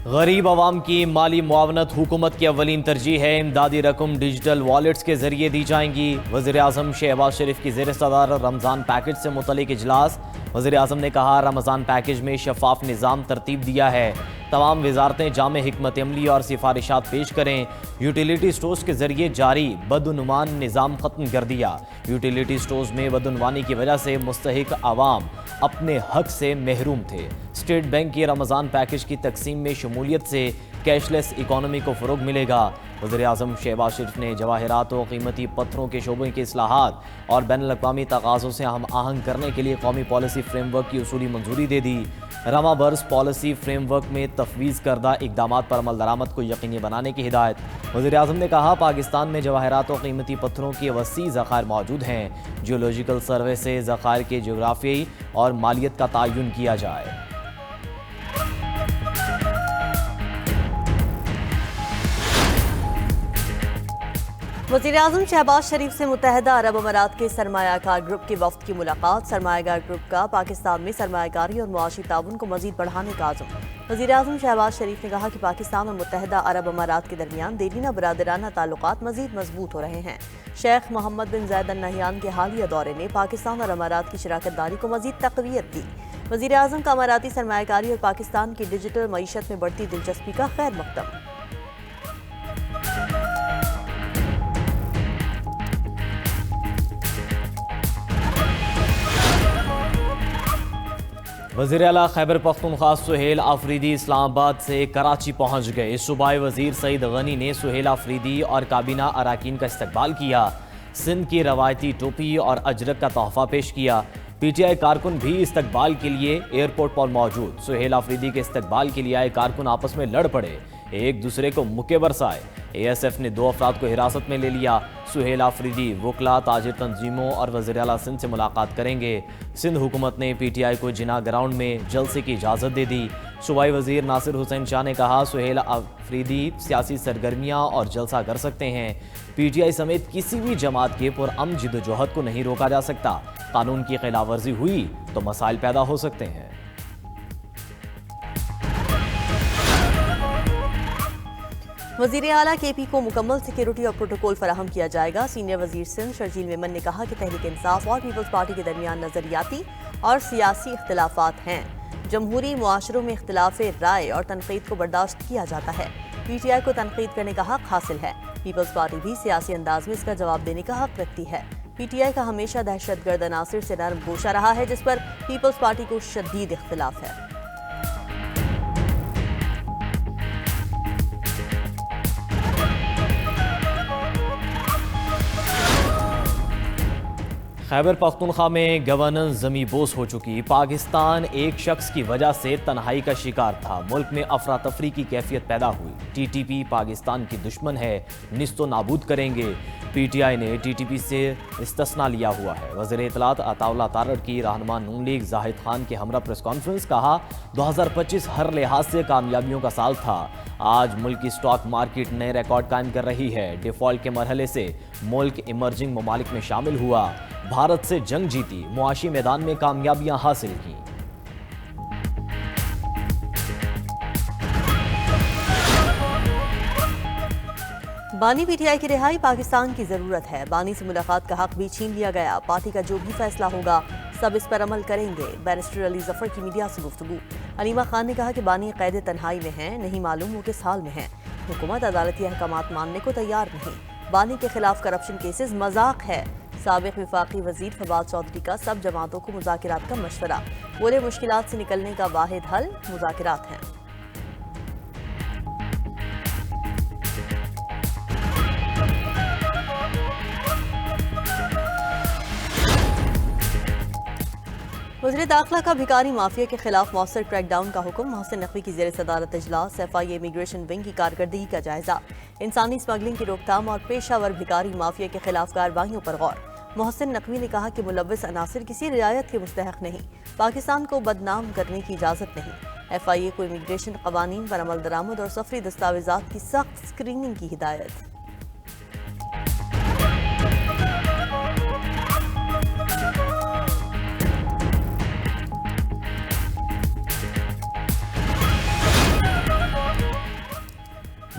गरीब आवाम की माली मुआवनत हुकूमत की अव्वलीन तरजीह है। इमदादी रकम डिजिटल वॉलेट्स के जरिए दी जाएंगी। वज़ीर आज़म शहबाज शरीफ की ज़ेर सदारत रमज़ान पैकेज से मुतल्लिक़ इजलास। वज़ीर आज़म ने कहा, रमज़ान पैकेज में शफाफ निज़ाम तरतीब दिया है। तमाम वजारतें जामे हिकमत अमली और सिफारिशात पेश करें। यूटिलिटी स्टोर्स के जरिए जारी बदउनवान निज़ाम ख़त्म कर दिया। यूटिलिटी स्टोर्स में बदउनवानी की वजह से मुस्तहिक आवाम अपने हक से महरूम थे। स्टेट बैंक के रमज़ान पैकेज की तकसीम में शमूलियत से कैशलेस इकॉनमी को फ़रोग मिलेगा। वज़ीर आज़म शहबाज शरीफ ने जवाहरात और कीमती पत्थरों के शोबे के इस्लाहात और बैनुल-अक़वामी तकाज़ों से हम आहंग करने के लिए कौमी पॉलिसी फ्रेमवर्क की उसूली मंजूरी दे दी। रमा बर्स पॉलिसी फ्रेमवर्क में तफवीज़ करदा इकदामात पर अमल दरामद को यकीनी बनाने की हिदायत। वज़ीर आज़म ने कहा, पाकिस्तान में जवाहरात और कीमती पत्थरों के वसी ज़खायर मौजूद हैं। जियोलॉजिकल सर्वे से ज़खायर के जोग्राफियाई और मालियत का तयन किया जाए। वज़ीर आज़म शहबाज शरीफ से मुत्तहिदा अरब अमारात के सरमायाकार ग्रुप के वफ़द की मुलाकात। सरमायाकार ग्रुप का पाकिस्तान में सरमायाकारी और मुआशी ताउन को मज़ीद बढ़ाने का आज़म। वज़ीर आज़म शहबाज शरीफ ने कहा कि पाकिस्तान और मुत्तहिदा अरब अमारात के दरमियान देरीना बरादराना ताल्लुकात मज़ीद मजबूत हो रहे हैं। शेख मोहम्मद बिन ज़ायद अल नहयान के हालिया दौरे ने पाकिस्तान और अमारात की शराकत दारी को मज़ीद तक़वियत दी। वज़ीर आज़म का अमाराती सरमायाकारी और पाकिस्तान की डिजिटल मईशत में बढ़ती दिलचस्पी का खैर मकदम। वज़ीर आला खैबर पख्तूनख्वा सुहेल आफरीदी इस्लामाबाद से कराची पहुंच गए। सूबाई वज़ीर सईद गनी ने सुहेल आफरीदी और काबीना अराकीन का इस्तकबाल किया। सिंध की रवायती टोपी और अजरक का तोहफा पेश किया। पीटीआई कारकुन भी इस्तकबाल के लिए एयरपोर्ट पर मौजूद। सुहेल आफरीदी के इस्तकबाल के लिए आए कारकुन आपस में लड़ पड़े, एक दूसरे को मुक्के बरसाए। ASF ने 2 अफराद को हिरासत में ले लिया। सुहेल आफरीदी वकला, ताजिर तंजीमों और वज़ीर आला सिंध से मुलाकात करेंगे। सिंध हुकूमत ने PTI को जिना ग्राउंड में जलसे की इजाज़त दे दी। सूबाई वज़ीर नासिर हुसैन शाह ने कहा, सुहेल आफरीदी सियासी सरगर्मियाँ और जलसा कर सकते हैं। PTI समेत किसी भी जमात के पुरअमन जिद्दोजहद को नहीं रोका जा सकता। कानून की खिलाफ वर्जी हुई तो मसाइल पैदा हो सकते हैं। वज़ीर आला KP को मुकम्मल सिक्योरिटी और प्रोटोकॉल फराहम किया जाएगा। सीनियर वज़ीर सिंध शर्जील मेमन ने कहा कि तहरीक इंसाफ और पीपल्स पार्टी के दरमियान नज़रियाती और सियासी इख्तिलाफात हैं। जमहूरी मुआशरों में इख्तिलाफ राय और तनकीद को बर्दाश्त किया जाता है। PTI को तनकीद करने का हक हासिल है। पीपल्स पार्टी भी सियासी अंदाज में इसका जवाब देने का हक रखती है। PTI का हमेशा दहशतगर्द अनासिर से नरम गोशा रहा है, जिस पर पीपल्स पार्टी को शदीद इख्तिलाफ है। खैबर पख्तूनख्वा में गवर्नेंस ज़मी बोस हो चुकी। पाकिस्तान एक शख्स की वजह से तन्हाई का शिकार था। मुल्क में अफरा तफरी की कैफियत पैदा हुई। TTP पाकिस्तान की दुश्मन है, निस्तो नाबूद करेंगे। PTI ने TTP से इस्तिस्ना लिया हुआ है। वज़ीर इत्तलात अताउल्लाह तारड़ की रहनुमा नून लीग जाहिद खान के हमरा प्रेस कॉन्फ्रेंस। कहा, 2025 हर लिहाज से कामयाबियों का साल था। आज मुल्क की स्टॉक मार्केट नए रिकॉर्ड कायम कर रही है। डिफॉल्ट के मरहले से मुल्क इमर्जिंग ममालिक में शामिल हुआ। भारत से जंग जीती, मुआशी मैदान में कामयाबियां हासिल की। बानी PTI की रिहाई पाकिस्तान की जरूरत है। बानी से मुलाकात का हक भी छीन लिया गया। पार्टी का जो भी फैसला होगा सब इस पर अमल करेंगे। बैरिस्टर अली जफर की मीडिया से गुफ्तगू। अलीमा खान ने कहा कि बानी कैद तन्हाई में हैं, नहीं मालूम वो किस हाल में हैं। हुकूमत अदालती अहकामात मानने को तैयार नहीं। बानी के खिलाफ करप्शन केसेस मजाक है। साबिक वफाकी वजीर फवाद चौधरी का सब जमातों को मुज़ाकरात का मशवरा। बोले, मुश्किलात से निकलने का वाहिद हल मुज़ाकरात हैं। वज़ीर दाखिला का भिकारी माफिया के खिलाफ मौसर क्रैकडाउन का हुक्म। मोहसिन नकवी की ज़ेर सदारत इजलास। FIA इमिग्रेशन विंग की कारकर्दगी का जायजा। इंसानी स्मगलिंग की रोकथाम और पेशावर भिकारी माफिया के खिलाफ कार्रवाइयों पर गौर। मोहसिन नकवी ने कहा कि मुलव्वस अनासिर किसी रियायत के मुस्तहक नहीं। पाकिस्तान को बदनाम करने की इजाज़त नहीं। FIA को इमिग्रेशन कवानीन पर अमल दरामद और सफरी दस्तावेजात की सख्त स्क्रीनिंग की हिदायत।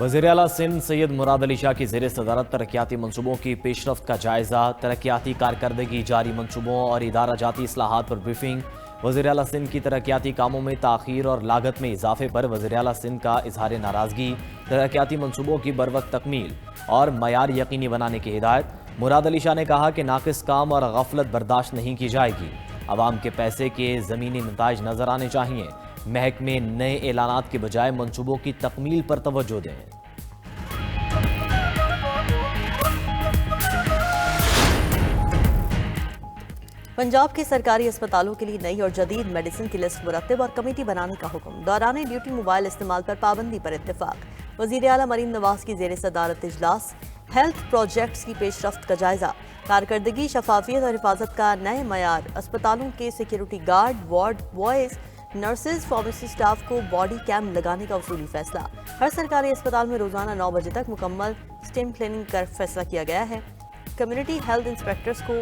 वज़ीर आला सिंध सैयद मुराद अली शाह की ज़ेर सदारत तरक्याती मनसूबों की पेशरफ्त का जायज़ा, तरक्याती कारकर्दगी, जारी मनसूबों और इदारा जाती इस्लाहात पर ब्रीफिंग। वज़ीर आला सिंध की तरक्याती कामों में ताख़ीर और लागत में इजाफे पर वज़ीर आला सिंध का इजहार नाराज़गी, तरक्याती मनसूबों की बरवक्त तकमील और मयार यकीनी बनाने की हिदायत। मुराद अली शाह ने कहा कि नाकिस काम और गफलत बर्दाश्त नहीं की जाएगी। अवाम के पैसे के ज़मीनी नताइज नज़र आने चाहिए। महकमे नए ऐलानात के बजाय मनसूबों की तकमील पर तवज्जो दें। पंजाब के सरकारी अस्पतालों के लिए नई और जदीद मेडिसिन की लिस्ट मुरत्तिब और कमेटी बनाने का हुक्म। दौरान ड्यूटी मोबाइल इस्तेमाल पर पाबंदी पर इत्तेफाक। वज़ीर आला मरीम नवाज की ज़ेर सदारत इजलास। हेल्थ प्रोजेक्ट्स की पेशरफ्त का जायजा, कारकर्दगी, शफाफियत और हिफाजत का नए मयार। अस्पतालों के security guard, ward boys, nurses, pharmacy staff को बॉडी कैम लगाने का उसूली फैसला। हर सरकारी अस्पताल में रोजाना 9 बजे तक मुकम्मल स्टेम क्लीनिंग का फैसला किया गया है। कम्युनिटी हेल्थ इंस्पेक्टर्स को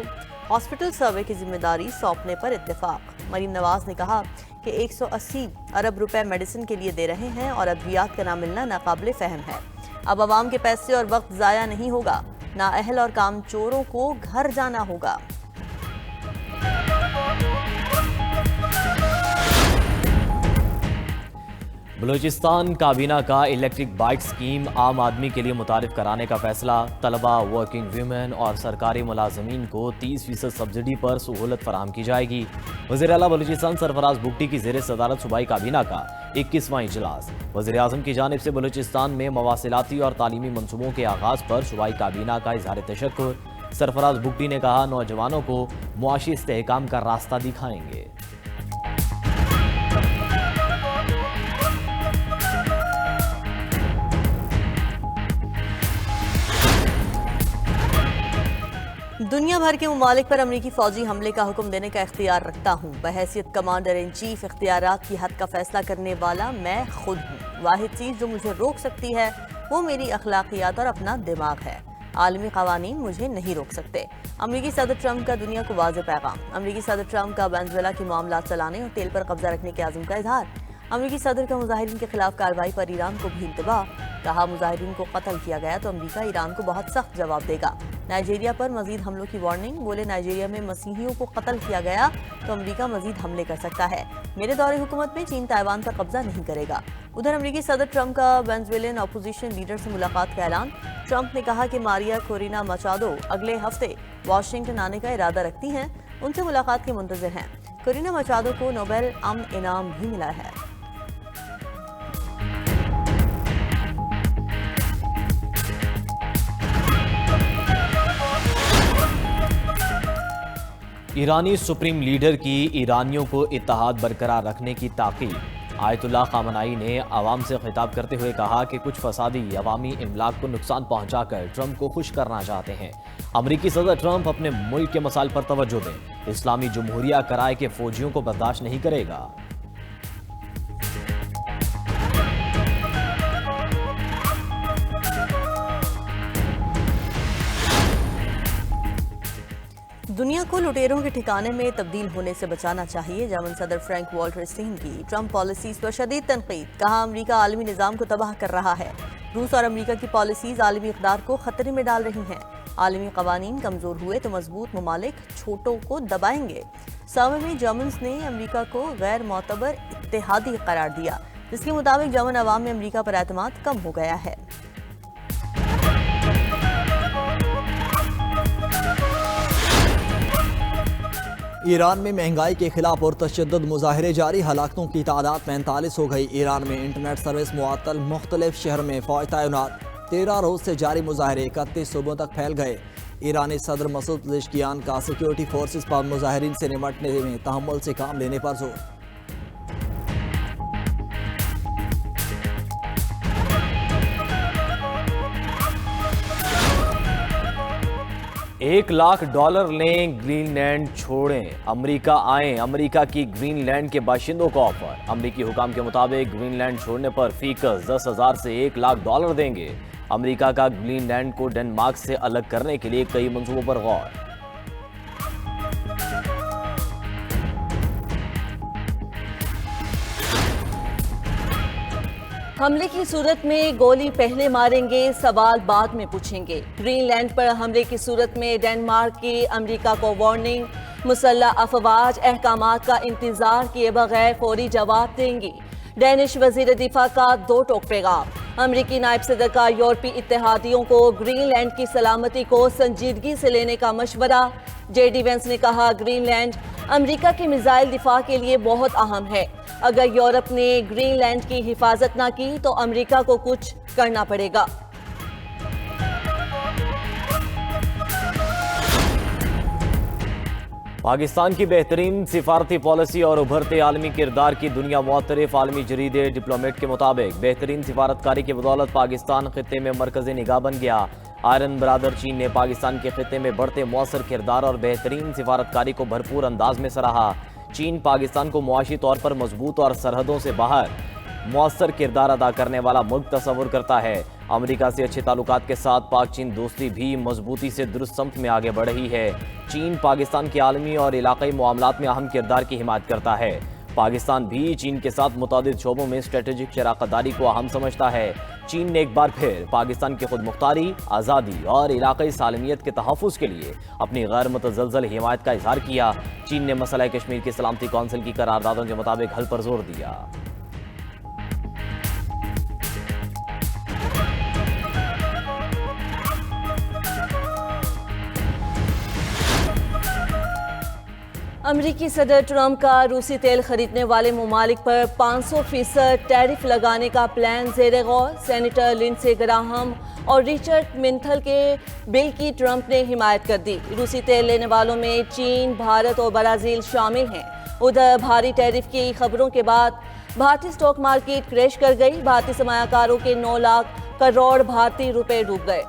हॉस्पिटल सर्वे की जिम्मेदारी सौंपने पर इत्तेफाक। मरीम नवाज ने कहा कि 180 अरब रुपए मेडिसिन के लिए दे रहे हैं और अद्वियात का ना मिलना नाकाबिले फहम है। अब आवाम के पैसे और वक्त ज़ाया नहीं होगा, नाअहल और कामचोरों को घर जाना होगा। बलूचिस्तान काबीना का इलेक्ट्रिक बाइक स्कीम आम आदमी के लिए मुतारिफ कराने का फैसला। तलबा, वर्किंग वीमेन और सरकारी मुलाजमीन को 30% सब्सिडी पर सहूलत फराहम की जाएगी। वज़ीर आला बलूचिस्तान सरफराज बुगटी की ज़ेर सदारत सूबाई काबीना का 21वां इजलास। वज़ीर आज़म की जानिब से बलूचिस्तान में मवासिलाती और तालीमी मनसूबों के आगाज़ पर सूबाई काबीना का इजहार तशक्कुर। सरफराज बुगटी ने कहा, नौजवानों को मुआशी इस्तेहकाम का रास्ता दिखाएंगे। दुनिया भर के ममालिक पर अमरीकी फौजी हमले का हुक्म देने का इख्तियार रखता हूँ। बहैसियत कमांडर इन चीफ इख्तियारात की हद का फैसला करने वाला मैं खुद हूँ। वाहिद चीज़ जो मुझे रोक सकती है वो मेरी अखलाकियात और अपना दिमाग है। आलमी कवानीन मुझे नहीं रोक सकते। अमरीकी सदर ट्रंप का दुनिया को वाज़ेह पैगाम। अमरीकी सदर ट्रंप का वेनेजुएला के मामला चलाने और तेल पर कब्जा रखने के आज़म का इजहार। अमरीकी सदर का मुजाहिरीन के खिलाफ कार्रवाई पर ईरान को भी इंतबाह। कहा, मुजाहिरीन को कत्ल किया गया तो अमरीका ईरान को बहुत सख्त जवाब देगा। नाइजीरिया पर मजीद हमलों की वार्निंग। बोले, नाइजीरिया में मसीहियों को कत्ल किया गया तो अमरीका मजीद हमले कर सकता है। मेरे दौरे हुकूमत में चीन ताइवान पर कब्जा नहीं करेगा। उधर अमरीकी सदर ट्रंप का वेनेजुएलियन अपोजिशन लीडर से मुलाकात का ऐलान। ट्रंप ने कहा कि मारिया कोरिना मचाडो अगले हफ्ते वाशिंगटन आने का इरादा रखती हैं, उनसे मुलाकात के मुंतज़िर हैं। कोरिना मचाडो को नोबेल अमन इनाम भी मिला है। ईरानी सुप्रीम लीडर की ईरानियों को इत्तेहाद बरकरार रखने की ताकीद। आयतुल्लाह खामनाई ने आवाम से खिताब करते हुए कहा कि कुछ फसादी अवामी इमलाक को नुकसान पहुंचाकर ट्रंप को खुश करना चाहते हैं। अमरीकी सदर ट्रंप अपने मुल्क के मसाइल पर तवज्जो दें। इस्लामी जमहूरिया कराए के फौजियों को बर्दाश्त नहीं करेगा। दुनिया को लुटेरों के ठिकाने में तब्दील होने से बचाना चाहिए। जर्मन सदर फ्रैंक वॉल्टर स्टीन की ट्रंप पॉलिसीज पर शदीद तनकीद। कहा, अमरीका आलमी निज़ाम को तबाह कर रहा है। रूस और अमरीका की पॉलिसीज आलमी इक़दार को खतरे में डाल रही हैं। आलमी कवानीन कमज़ोर हुए तो मजबूत ममालिक छोटों को दबाएंगे। सर्वे में जर्मन्स ने अमरीका को गैर मोतबर इत्तेहादी करार दिया, जिसके मुताबिक जर्मन अवाम में अमरीका पर एतमाद कम हो गया है। ईरान में महंगाई के खिलाफ और तशद्दुद मुजाहरे जारी। हलाकतों की तादाद 45 हो गई। ईरान में इंटरनेट सर्विस मुअत्तल। मुख्तलिफ शहर में फौज तैनात। 13 रोज से जारी मुजाहरे 31 सूबों तक फैल गए। ईरानी सदर मसूद पेज़ेश्कियान का सिक्योरिटी फोर्सेस पर मुजाहिरीन से निपटने में तहम्मुल से काम लेने पर जोर। $1,00,000 लें, ग्रीनलैंड छोड़ें, अमेरिका आएं। अमेरिका की ग्रीनलैंड के बाशिंदों को ऑफर। अमेरिकी हुकाम के मुताबिक ग्रीनलैंड छोड़ने पर फीकस $10,000 से $1,00,000 देंगे। अमेरिका का ग्रीनलैंड को डेनमार्क से अलग करने के लिए कई मंसूबों पर गौर। हमले की सूरत में गोली पहले मारेंगे, सवाल बाद में पूछेंगे। ग्रीनलैंड पर हमले की सूरत में डेनमार्क की अमेरिका को वार्निंग, मुसल्लह अफवाज अहकामात का इंतजार किए बगैर फौरी जवाब देंगी। डेनिश वजीर दिफा का दो टोक पैगाम। अमरीकी नायब सदर का यूरोपीय इत्तेहादियों को ग्रीनलैंड की सलामती को संजीदगी से लेने का मशवरा। जेडी वेंस ने कहा, ग्रीनलैंड अमरीका के मिसाइल दिफा के लिए बहुत अहम है। अगर यूरोप ने ग्रीनलैंड की हिफाजत ना की तो अमरीका को कुछ करना पड़ेगा। पाकिस्तान की बेहतरीन सिफारती पॉलिसी और उभरते आलमी किरदार की दुनिया मुअतरफ आलमी जरीदे डिप्लोमेट के मुताबिक बेहतरीन सिफारतकारी की बदौलत पाकिस्तान खित्ते में मरकज़ी निगाह बन गया। आयरन बरादर चीन ने पाकिस्तान के खित्ते में बढ़ते मौसर किरदार और बेहतरीन सिफारतकारी को भरपूर अंदाज में सराहा। चीन पाकिस्तान को मुआशी तौर पर मजबूत और सरहदों से बाहर मौसर किरदार अदा करने वाला मुल्क तस्वुर करता है। अमेरिका से अच्छे ताल्लुकात के साथ पाक चीन दोस्ती भी मजबूती से दुरुस्त समत में आगे बढ़ रही है। चीन पाकिस्तान के आलमी और इलाकाई मामलात में अहम किरदार की हिमायत करता है। पाकिस्तान भी चीन के साथ मुतादिद शोबों में स्ट्रेटेजिक शराकतदारी को अहम समझता है। चीन ने एक बार फिर पाकिस्तान की खुद मुख्तारी, आज़ादी और इलाकाई सालमियत के तहफ़्फ़ुज़ के लिए अपनी गैर मुतज़लज़ल हिमायत का इजहार किया। चीन ने मसला कश्मीर की सलामती कौंसिल की करारदादों के मुताबिक हल पर जोर दिया। अमरीकी सदर ट्रंप का रूसी तेल खरीदने वाले ममालिक पर 500% टैरिफ लगाने का प्लान ज़ेरे गौर। सेनेटर लिंडसे ग्राहम और रिचर्ड मिंथल के बिल की ट्रंप ने हिमायत कर दी। रूसी तेल लेने वालों में चीन, भारत और ब्राज़ील शामिल हैं। उधर भारी टैरिफ की खबरों के बाद भारतीय स्टॉक मार्केट क्रैश कर गई। भारतीय सरमायाकारों के 9 लाख करोड़ भारतीय रुपए डूब गए।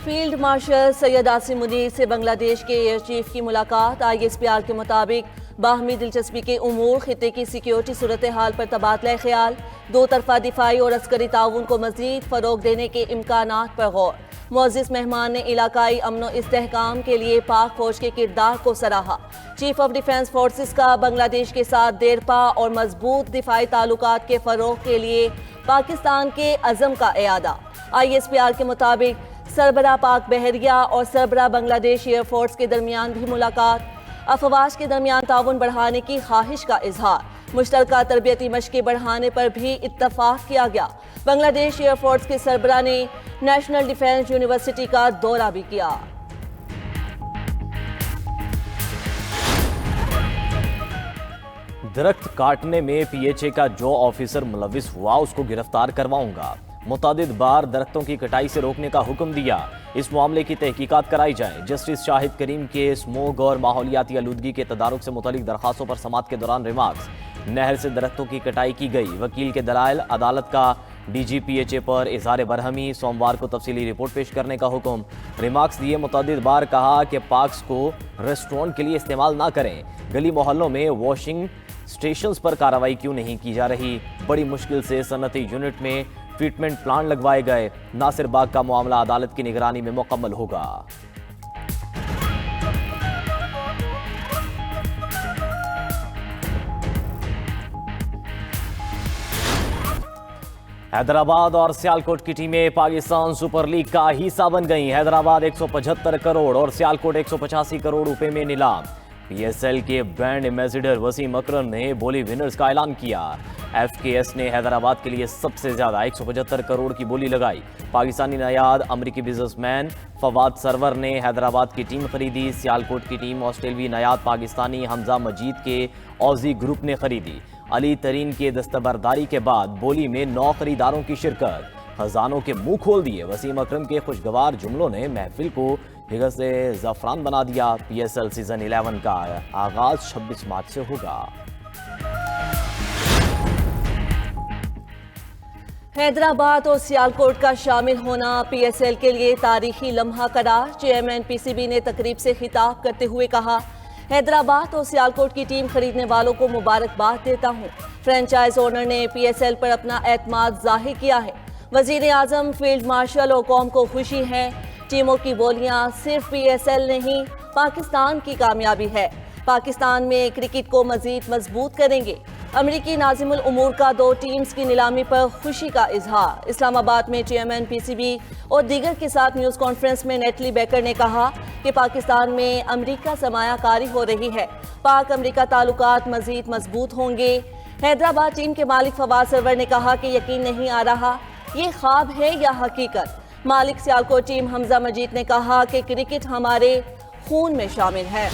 फील्ड मार्शल सैयद आसिम मुनीर से बांग्लादेश के एयर चीफ की मुलाकात। ISPR के मुताबिक बाहमी दिलचस्पी के उमूर, खित्ते की सिक्योरिटी सूरत हाल पर तबादला ख्याल, दो तरफा दिफाई और अस्करी ताउन को मजीद फरोग देने के इम्कानात पर गौर। मुअज़्ज़िज़ मेहमान ने इलाकाई अमन व इस्तेहकाम के लिए पाक फौज के किरदार को सराहा। चीफ ऑफ डिफेंस फोर्सेस का बांग्लादेश के साथ देरपा और मजबूत दिफाई ताल्लुकात के फरोग के लिए पाकिस्तान के अज़म का इयादा। ISPR के मुताबिक सरबरा पाक बहरिया और सरबरा बांग्लादेश एयरफोर्स के दरमियान भी मुलाकात। अफवाज के दरमियान ताउन बढ़ाने की ख्वाहिश का इजहार। मुश्तरका तरबियती मशक़ें बढ़ाने पर भी इत्तफाक किया गया। बांग्लादेश एयरफोर्स के सरबरा ने नेशनल डिफेंस यूनिवर्सिटी का दौरा भी किया। दरख्त काटने में PHA का जो ऑफिसर मुलविस हुआ उसको गिरफ्तार करवाऊंगा। मुतादिद बार दरख्तों की कटाई से रोकने का हुक्म दिया। इस मामले की तहकीकात कराई जाए। जस्टिस शाहिद करीम के स्मोग और माहौलियाती आलूदगी के तदारुक से मुतालिक दरखास्तों पर समात के दौरान रिमार्क्स। नहर से दरख्तों की कटाई की गई। वकील के दलाइल, अदालत का DG PHA पर इजहार बरहमी। सोमवार को तफसीली रिपोर्ट पेश करने का हुक्म। रिमार्क्स दिए। मुतादिद बार कहा कि पार्क्स को रेस्टोरेंट के लिए इस्तेमाल ना करें। गली मोहल्लों में वॉशिंग स्टेशंस पर कार्रवाई क्यों नहीं की जा रही। बड़ी मुश्किल से सनती यूनिट में ट्रीटमेंट प्लांट लगवाए गए। नासिर बाग का मामला अदालत की निगरानी में मुकम्मल होगा। हैदराबाद और सियालकोट की टीमें पाकिस्तान सुपर लीग का हिस्सा बन गई। हैदराबाद 175 करोड़ और सियालकोट 185 करोड़ रुपए में नीलाम। PSL के ब्रांड एम्बेसडर वसीम अकरम ने बोली विनर्स का ऐलान किया। FKS ने हैदराबाद के लिए सबसे ज्यादा 175 करोड़ की बोली लगाई। पाकिस्तानी नयाद अमरीकी बिजनेसमैन फवाद सरवर ने हैदराबाद की टीम खरीदी। सियालकोट की टीम ऑस्ट्रेलवी नयाद पाकिस्तानी हमजा मजीद के ऑजी ग्रुप ने खरीदी। अली तरीन के दस्तबरदारी के बाद बोली में 9 खरीदारों की शिरकत। खजानों के मुंह खोल दिए। वसीम अकरम के खुशगवार जुमलों ने महफिल को हिगस से ज़फ़रान बना दिया। PSL सीजन 11 का आगाज 26 मार्च से होगा। हैदराबाद और सियालकोट का शामिल होना PSL के लिए तारीखी लम्हा करार। चेयरमैन PCB ने तकरीब से खिताब करते हुए कहा, हैदराबाद और सियालकोट की टीम खरीदने वालों को मुबारकबाद देता हूँ। फ्रेंचाइज ओनर ने PSL पर अपना एतमाद जाहिर किया है। वजीर आजम, फील्ड मार्शल और कौम को खुशी है। टीमों की बोलियां सिर्फ PSL नहीं पाकिस्तान की कामयाबी है। पाकिस्तान में क्रिकेट को मजीद मजबूत करेंगे। अमरीकी नाज़िमुल उमूर का 2 टीम्स की नीलामी पर खुशी का इजहार। इस्लामाबाद में चेयरमैन पीसीबी और दीगर के साथ न्यूज़ कॉन्फ्रेंस में नेटली बेकर ने कहा कि पाकिस्तान में अमरीका सरमायाकारी हो रही है। पाक अमरीका ताल्लुकात मजीद मजबूत होंगे। हैदराबाद टीम के मालिक फवाद सरवर ने कहा कि यकीन नहीं आ रहा ये ख्वाब है या हकीकत। मालिक सियालकोट टीम हमजा मजीद ने कहा कि क्रिकेट हमारे खून में शामिल है।